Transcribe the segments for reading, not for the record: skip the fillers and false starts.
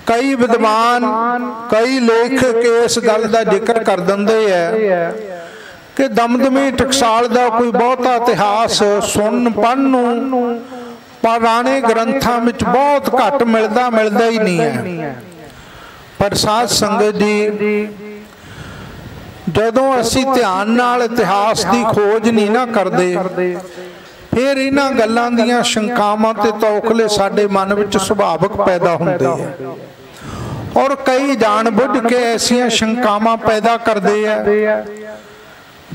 कई विद्वान कई लेखक इस गल का जिक्र कर देंदे है कि दमदमी टकसाल का कोई बहुता इतिहास सुन पढ़न पुराने ग्रंथां विच बहुत घट मिलता ही नहीं है। पर साध संगत जी, जदों असीं ध्यान नाल इतिहास की खोज नहीं ना करते, फिर इन्हां गल्लां दीयां शंकावां ते तौखले साडे मन विच सुभाविक पैदा हुंदे हैं और कई जान बुझ के ऐसियां शंकावां पैदा करते हैं।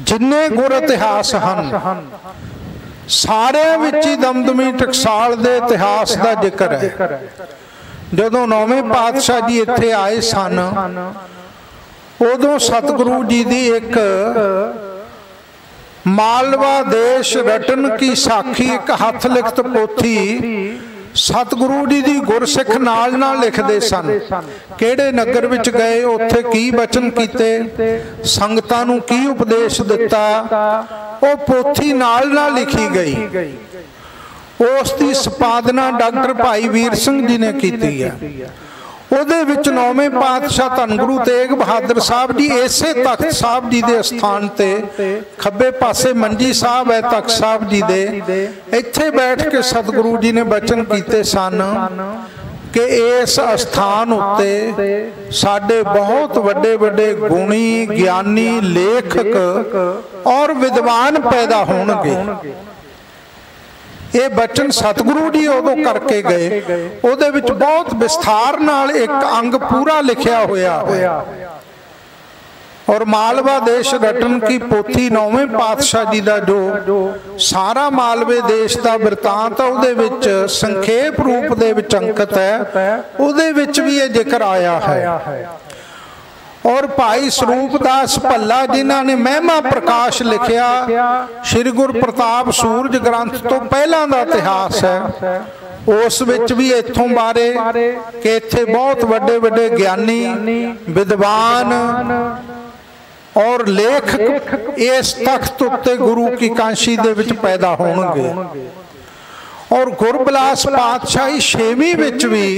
जिन्ने गुर इतिहास हैं सारे विच ही दमदमी टकसाल दे इतिहास का जिक्र है। जदों नौवें पातशाह जी इत्थे आए सन, उदों सतगुरु जी दी एक मालवा देश रटन की साखी एक हथ लिखत पोथी सतगुरु जी दी गुरसिख नाल नाल लिखदे सन। किहड़े नगर विच गए, उत्थे की बचन कीते, संगतां नूं की उपदेश दिता, वो पोथी नाल नाल लिखी गई। उस दी संपादना डॉक्टर भाई वीर सिंह जी ने की है। ਉਹਦੇ ਵਿੱਚ नौवें पातशाह धन गुरु तेग बहादुर साहब जी इसे तख्त साहब जी के स्थान ते खब्बे पासे मंजी साहब है तख्त साहब जी दे, इत्थे बैठ के सतगुरु जी ने बचन कीते सन कि इस स्थान उत्ते साडे बहुत वड्डे वड्डे गुणी ज्ञानी लेखक और विद्वान पैदा होणगे। ये बचन सतगुरु जी उदों करके गए। उहदे विच बहुत विस्तार नाल एक अंग पूरा लिखिया होया है और मालवा देश रटन की पोथी नौवें पातशाह जी का जो सारा मालवे देश का वृतांत उहदे विच संखेप रूप दे विच अंकित है, उहदे विच भी ये जिक्र आया है। और भाई स्वरूप दास भल्ला जिन्हां ने महिमा प्रकाश लिखिया श्री गुरु प्रताप सूरज ग्रंथ तो पहला का इतिहास है, उस विच भी इत्थों बारे कि इत्थे बहुत वड्डे वड्डे ज्ञानी विद्वान और लेखक इस तख्त उत्ते गुरु की कांशी दे विच पैदा होणगे। और गुरबिलास पातशाही छेवीं विच भी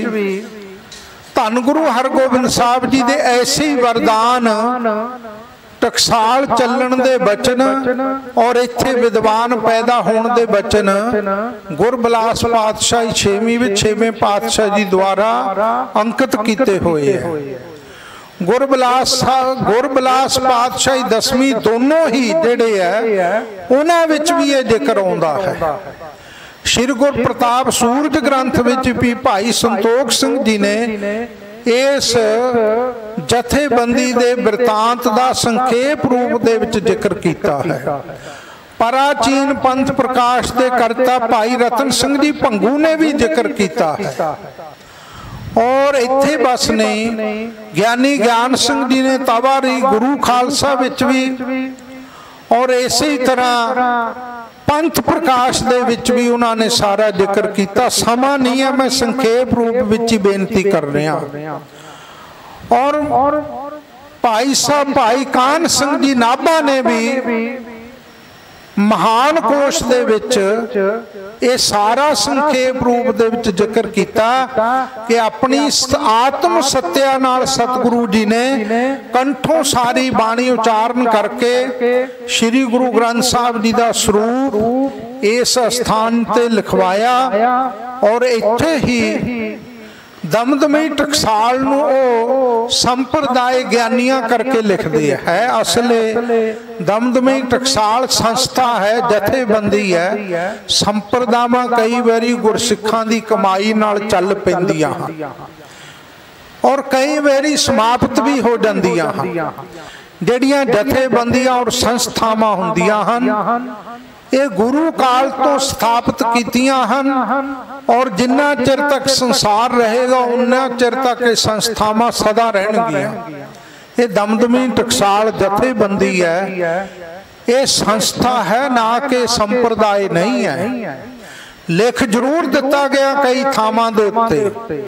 धन गुरु हरगोबिंद साहब जी दे ऐसे ही वरदान टकसाल चलन दे बचन और इत्थे विद्वान पैदा होने दे बचन गुरबिलास पातशाही छेवीं विच छेवें पातशाह जी द्वारा अंकित किए हुए हैं। गुरबिलास पातशाही दसवीं दोनों ही जिहड़े है उन्हां विच भी ये जिक्र आउंदा है। श्री गुरु प्रताप सूरज ग्रंथ विच भी भाई संतोख सिंह जी ने इस जथेबंदी दे वृतांत का संखेप रूप दे विच जिक्र किया है। प्राचीन पंथ प्रकाश के करता भाई रतन सिंह जी भंगू ने भी जिक्र किया है। और इत्थे बस नहीं ज्ञानी ज्ञान सिंह जी ने तवारी गुरु खालसा विच भी और इसी तरह पंथ प्रकाश दे विच भी उन्होंने सारा जिक्र किया। समा नहीं है, मैं संखेप रूप विच ही बेनती कर रहा। और भाई साहब भाई कान सिंह जी नाभा ने भी महान कोश दे विच ये सारा संखेप रूप दे विच जिक्र किया कि अपनी आत्म सत्या नाल सतगुरु जी ने कंठों सारी बाणी उचारण करके श्री गुरु ग्रंथ साहब जी का स्वरूप इस स्थान ते लिखवाया। और इत्थे ही दमदमी टकसाल नूं संप्रदाय ज्ञानियां करके लिखते है। असले दमदमी टकसाल संस्था है, जथेबंदी है। संप्रदावां कई बारी गुरसिखां दी कमाई नाल चल पैंदियां हन और कई बारी समाप्त भी हो जांदियां हन। जिहड़ियां जथेबंदियां और संस्थावां हुंदियां हन ये गुरु काल तो स्थापित कीतियां हन और जिन्ना चिर तक संसार रहेगा उन्ना चिर तक ये संस्थावां सदा रहणगियां। ये दमदमी टकसाल जथेबंदी है, ये संस्था है ना कि संप्रदाय नहीं है। लिख जरूर दिता गया कई थावां दे उत्ते,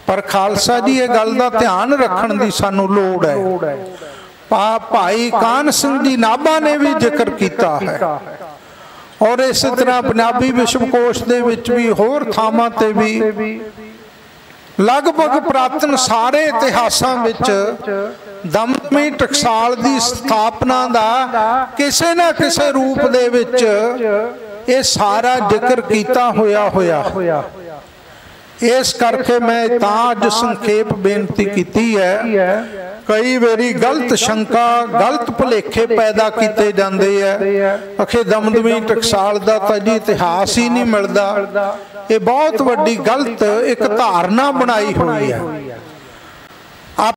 पर खालसा जी ये गल दा ध्यान रखण दी सानू लोड़ है। भाई कान सिंह जी नाभा ने भी जिक्र किया है और इस तरह पंजाबी विश्वकोश दे विच भी होर थावां ते भी लगभग पुरातन सारे इतिहासां विच दमदमी टकसाल की स्थापना का किसी न किसी रूप दे विच ये सारा जिक्र किया होया। इस करके मैं अज संखेप बेनती की है। कई बारी गलत शंका गलत भुलेखे पैदा किए जाते हैं। आखे दमदमी टकसाल का तो जी इतिहास ही नहीं मिलता। ये बहुत वड्डी गलत एक धारणा बनाई हुई है।